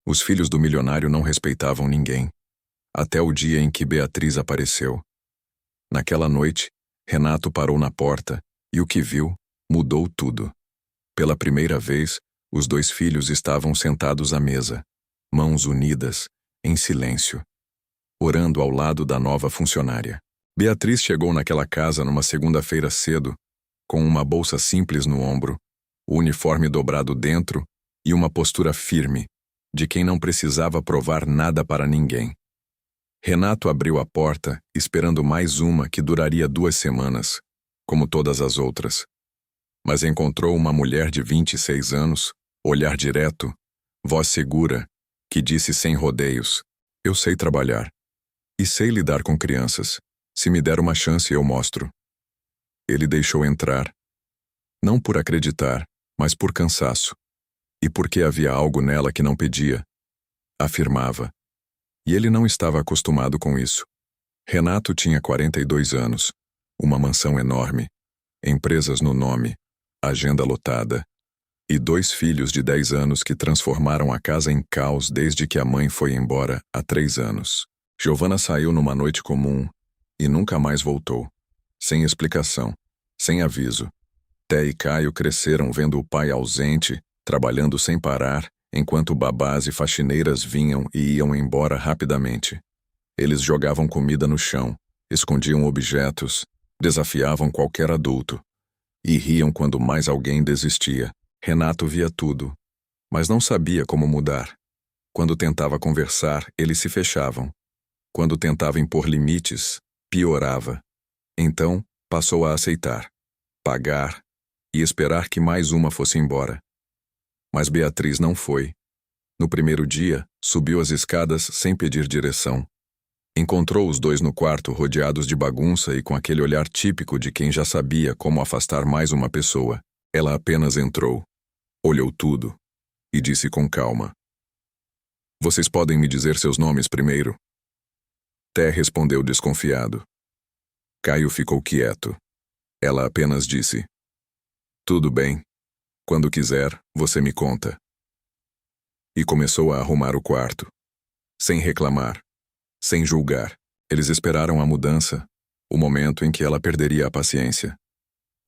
Os filhos do milionário não respeitavam ninguém, até o dia em que Beatriz apareceu. Naquela noite, Renato parou na porta e o que viu mudou tudo. Pela primeira vez, os dois filhos estavam sentados à mesa, mãos unidas, em silêncio, orando ao lado da nova funcionária. Beatriz chegou naquela casa numa segunda-feira cedo, com uma bolsa simples no ombro, o uniforme dobrado dentro e uma postura firme, de quem não precisava provar nada para ninguém. Renato abriu a porta, esperando mais uma que duraria 2 semanas, como todas as outras. Mas encontrou uma mulher de 26 anos, olhar direto, voz segura, que disse sem rodeios: "Eu sei trabalhar. E sei lidar com crianças. Se me der uma chance, eu mostro." Ele deixou entrar. Não por acreditar, mas por cansaço. E porque havia algo nela que não pedia. Afirmava. E ele não estava acostumado com isso. Renato tinha 42 anos, uma mansão enorme, empresas no nome, agenda lotada, e 2 filhos de 10 anos que transformaram a casa em caos desde que a mãe foi embora há 3 anos. Giovanna saiu numa noite comum e nunca mais voltou. Sem explicação, sem aviso. Té e Caio cresceram vendo o pai ausente, trabalhando sem parar, enquanto babás e faxineiras vinham e iam embora rapidamente. Eles jogavam comida no chão, escondiam objetos, desafiavam qualquer adulto. E riam quando mais alguém desistia. Renato via tudo, mas não sabia como mudar. Quando tentava conversar, eles se fechavam. Quando tentava impor limites, piorava. Então, passou a aceitar, pagar e esperar que mais uma fosse embora. Mas Beatriz não foi. No primeiro dia, subiu as escadas sem pedir direção. Encontrou os dois no quarto rodeados de bagunça e com aquele olhar típico de quem já sabia como afastar mais uma pessoa. Ela apenas entrou, olhou tudo e disse com calma: "Vocês podem me dizer seus nomes primeiro?" Té respondeu desconfiado. Caio ficou quieto. Ela apenas disse: "Tudo bem. Quando quiser, você me conta." E começou a arrumar o quarto. Sem reclamar. Sem julgar. Eles esperaram a mudança, o momento em que ela perderia a paciência.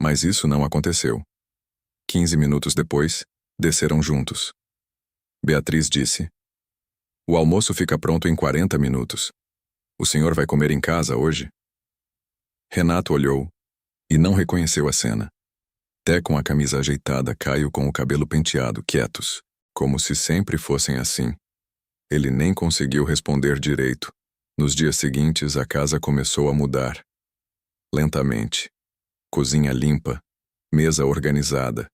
Mas isso não aconteceu. 15 minutos depois, desceram juntos. Beatriz disse: "O almoço fica pronto em 40 minutos. O senhor vai comer em casa hoje?" Renato olhou e não reconheceu a cena. Té com a camisa ajeitada, Caio com o cabelo penteado, quietos, como se sempre fossem assim. Ele nem conseguiu responder direito. Nos dias seguintes, a casa começou a mudar. Lentamente. Cozinha limpa, mesa organizada,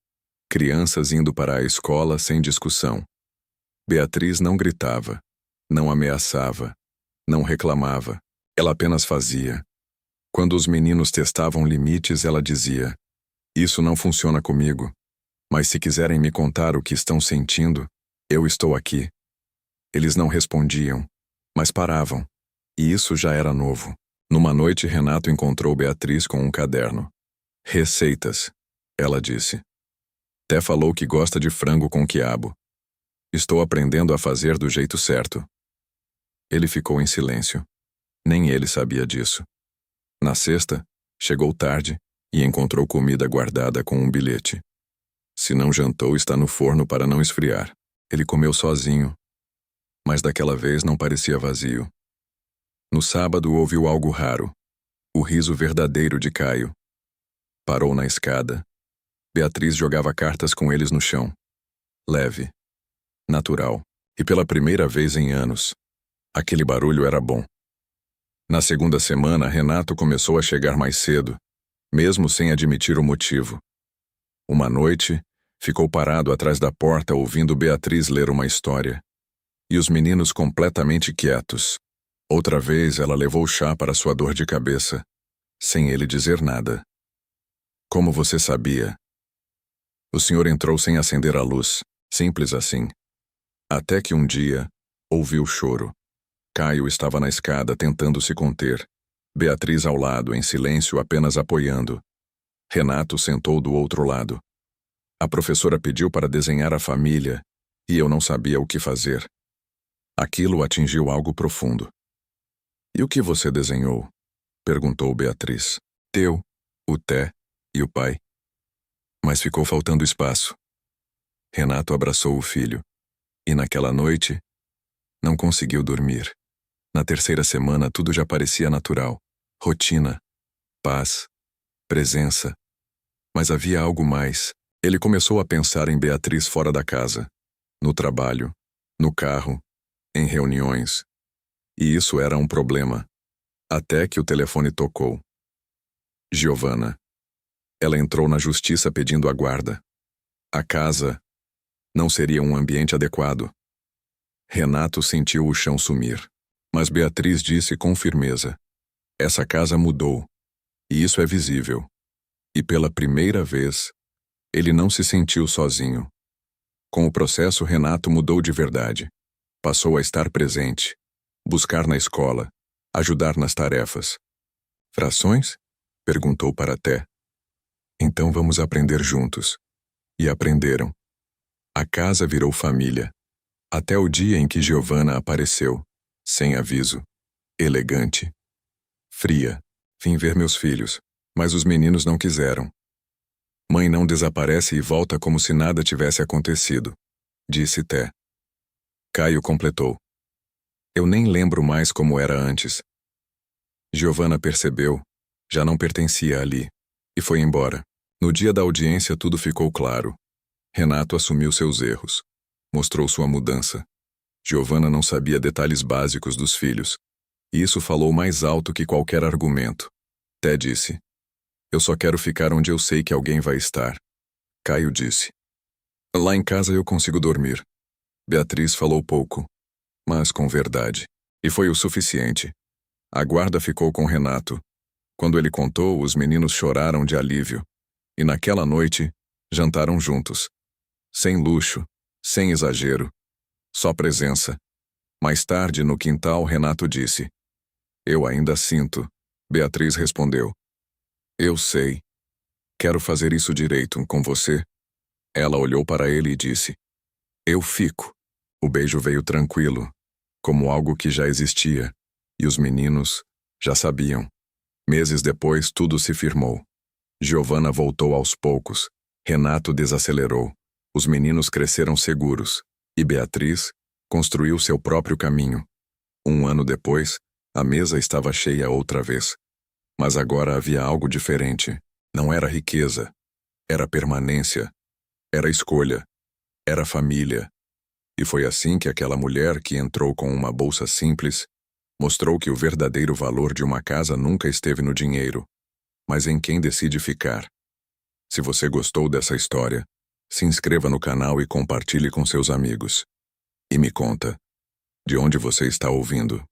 crianças indo para a escola sem discussão. Beatriz não gritava, não ameaçava, não reclamava. Ela apenas fazia. Quando os meninos testavam limites, ela dizia: "Isso não funciona comigo, mas se quiserem me contar o que estão sentindo, eu estou aqui." Eles não respondiam, mas paravam. E isso já era novo. Numa noite, Renato encontrou Beatriz com um caderno. "Receitas", ela disse. "Té falou que gosta de frango com quiabo. Estou aprendendo a fazer do jeito certo." Ele ficou em silêncio. Nem ele sabia disso. Na sexta, chegou tarde e encontrou comida guardada com um bilhete. "Se não jantou, está no forno para não esfriar." Ele comeu sozinho, mas daquela vez não parecia vazio. No sábado ouviu algo raro, o riso verdadeiro de Caio. Parou na escada. Beatriz jogava cartas com eles no chão. Leve, natural, e pela primeira vez em anos, aquele barulho era bom. Na segunda semana, Renato começou a chegar mais cedo, mesmo sem admitir o motivo. Uma noite, ficou parado atrás da porta ouvindo Beatriz ler uma história. E os meninos completamente quietos. Outra vez ela levou chá para sua dor de cabeça, sem ele dizer nada. "Como você sabia?" "O senhor entrou sem acender a luz, simples assim." Até que um dia, ouviu choro. Caio estava na escada tentando se conter. Beatriz ao lado, em silêncio, apenas apoiando. Renato sentou do outro lado. A professora pediu para desenhar a família, e eu não sabia o que fazer. Aquilo atingiu algo profundo. E o que você desenhou? Perguntou Beatriz. Teu, o Té e o pai. Mas ficou faltando espaço. Renato abraçou o filho. E naquela noite, não conseguiu dormir. Na terceira semana tudo já parecia natural. Rotina, paz, presença. Mas havia algo mais. Ele começou a pensar em Beatriz fora da casa. No trabalho, no carro, em reuniões. E isso era um problema. Até que o telefone tocou. Giovana. Ela entrou na justiça pedindo a guarda. A casa não seria um ambiente adequado. Renato sentiu o chão sumir. Mas Beatriz disse com firmeza: essa casa mudou. E isso é visível. E pela primeira vez, ele não se sentiu sozinho. Com o processo, Renato mudou de verdade. Passou a estar presente, buscar na escola, ajudar nas tarefas. Frações? Perguntou para Té. Então vamos aprender juntos. E aprenderam. A casa virou família. Até o dia em que Giovana apareceu, sem aviso, elegante, fria. Vim ver meus filhos, mas os meninos não quiseram. Mãe não desaparece e volta como se nada tivesse acontecido, disse Té. Caio completou. Eu nem lembro mais como era antes. Giovana percebeu, já não pertencia ali, e foi embora. No dia da audiência tudo ficou claro. Renato assumiu seus erros. Mostrou sua mudança. Giovana não sabia detalhes básicos dos filhos. E isso falou mais alto que qualquer argumento. Té disse: eu só quero ficar onde eu sei que alguém vai estar. Caio disse: lá em casa eu consigo dormir. Beatriz falou pouco, mas com verdade. E foi o suficiente. A guarda ficou com Renato. Quando ele contou, os meninos choraram de alívio. E naquela noite, jantaram juntos. Sem luxo, sem exagero. Só presença. Mais tarde, no quintal, Renato disse: eu ainda sinto. Beatriz respondeu: eu sei. Quero fazer isso direito com você. Ela olhou para ele e disse: eu fico. O beijo veio tranquilo, como algo que já existia, e os meninos já sabiam. Meses depois, tudo se firmou. Giovana voltou aos poucos. Renato desacelerou. Os meninos cresceram seguros. E Beatriz construiu seu próprio caminho. 1 ano depois, a mesa estava cheia outra vez. Mas agora havia algo diferente. Não era riqueza. Era permanência. Era escolha. Era família. E foi assim que aquela mulher que entrou com uma bolsa simples mostrou que o verdadeiro valor de uma casa nunca esteve no dinheiro, mas em quem decide ficar. Se você gostou dessa história, se inscreva no canal e compartilhe com seus amigos. E me conta, de onde você está ouvindo?